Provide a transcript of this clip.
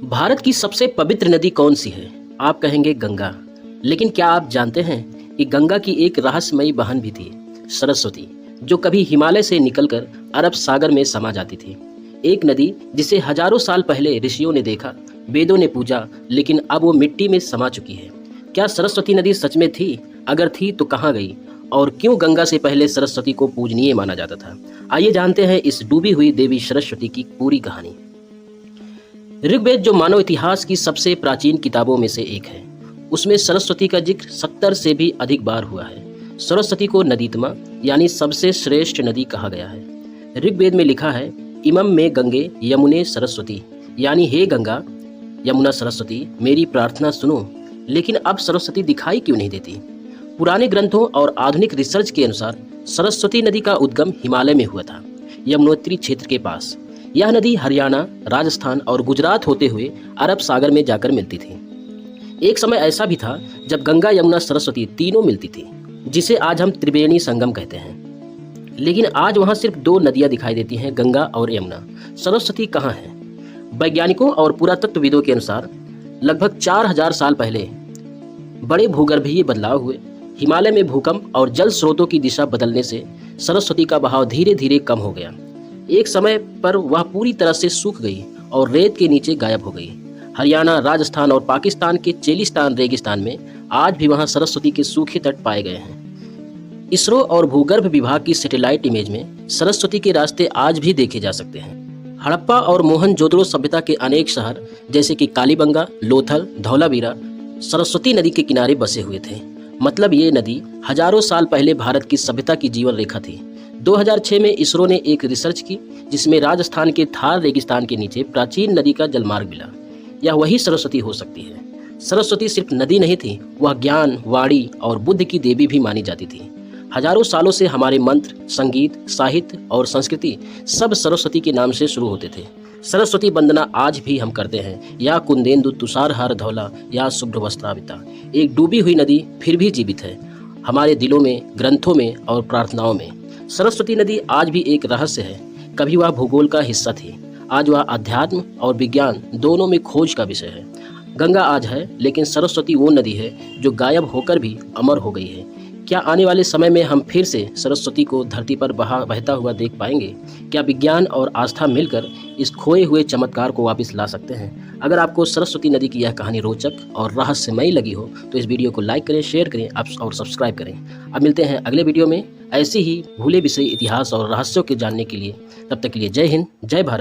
भारत की सबसे पवित्र नदी कौन सी है? आप कहेंगे गंगा। लेकिन क्या आप जानते हैं कि गंगा की एक रहस्यमयी बहन भी थी, सरस्वती, जो कभी हिमालय से निकलकर अरब सागर में समा जाती थी। एक नदी जिसे हजारों साल पहले ऋषियों ने देखा, वेदों ने पूजा, लेकिन अब वो मिट्टी में समा चुकी है। क्या सरस्वती नदी सच में थी? अगर थी तो कहाँ गई? और क्यों गंगा से पहले सरस्वती को पूजनीय माना जाता था? आइए जानते हैं इस डूबी हुई देवी सरस्वती की पूरी कहानी। ऋग्वेद, जो मानव इतिहास की सबसे प्राचीन किताबों में से एक है, उसमें सरस्वती का जिक्र 70 से भी अधिक बार हुआ है। सरस्वती को नदीतमा यानी सबसे श्रेष्ठ नदी कहा गया है। ऋग्वेद में लिखा है, इमम में गंगे यमुने सरस्वती, यानी हे गंगा यमुना सरस्वती, मेरी प्रार्थना सुनो। लेकिन अब सरस्वती दिखाई क्यों नहीं देती? पुराने ग्रंथों और आधुनिक रिसर्च के अनुसार सरस्वती नदी का उद्गम हिमालय में हुआ था, यमुनोत्री क्षेत्र के पास। यह नदी हरियाणा, राजस्थान और गुजरात होते हुए अरब सागर में जाकर मिलती थी। एक समय ऐसा भी था जब गंगा यमुना सरस्वती तीनों मिलती थी, जिसे आज हम त्रिवेणी संगम कहते हैं। लेकिन आज वहां सिर्फ दो नदियां दिखाई देती हैं, गंगा और यमुना। सरस्वती कहाँ है? वैज्ञानिकों और पुरातत्वविदों के अनुसार लगभग 4000 साल पहले बड़े भूगर्भीय बदलाव हुए। हिमालय में भूकंप और जल स्रोतों की दिशा बदलने से सरस्वती का बहाव धीरे धीरे कम हो गया। एक समय पर वह पूरी तरह से सूख गई और रेत के नीचे गायब हो गई। हरियाणा, राजस्थान और पाकिस्तान के चेलिस्तान रेगिस्तान में आज भी वहां सरस्वती के सूखे तट पाए गए हैं। इसरो और भूगर्भ विभाग की सैटेलाइट इमेज में सरस्वती के रास्ते आज भी देखे जा सकते हैं। हड़प्पा और मोहनजोदड़ो सभ्यता के अनेक शहर जैसे कि कालीबंगा, लोथल, धौलावीरा सरस्वती नदी के किनारे बसे हुए थे। मतलब ये नदी हजारों साल पहले भारत की सभ्यता की जीवन रेखा थी। 2006 में इसरो ने एक रिसर्च की जिसमें राजस्थान के थार रेगिस्तान के नीचे प्राचीन नदी का जलमार्ग मिला। यह वही सरस्वती हो सकती है। सरस्वती सिर्फ नदी नहीं थी, वह ज्ञान, वाणी और बुद्धि की देवी भी मानी जाती थी। हजारों सालों से हमारे मंत्र, संगीत, साहित्य और संस्कृति सब सरस्वती के नाम से शुरू होते थे। सरस्वती वंदना आज भी हम करते हैं, या कुंदेंदु तुषारहार धौला, या शुभ्रवस्त्राविता। एक डूबी हुई नदी फिर भी जीवित है, हमारे दिलों में, ग्रंथों में और प्रार्थनाओं में। सरस्वती नदी आज भी एक रहस्य है। कभी वह भूगोल का हिस्सा थी, आज वह अध्यात्म और विज्ञान दोनों में खोज का विषय है। गंगा आज है, लेकिन सरस्वती वो नदी है जो गायब होकर भी अमर हो गई है। क्या आने वाले समय में हम फिर से सरस्वती को धरती पर बहता हुआ देख पाएंगे? क्या विज्ञान और आस्था मिलकर इस खोए हुए चमत्कार को वापस ला सकते हैं? अगर आपको सरस्वती नदी की यह कहानी रोचक और रहस्यमयी लगी हो तो इस वीडियो को लाइक करें, शेयर करें और सब्सक्राइब करें। अब मिलते हैं अगले वीडियो में ऐसे ही भूले विषय इतिहास और रहस्यों के जानने के लिए। तब तक के लिए जय हिंद, जय भारत।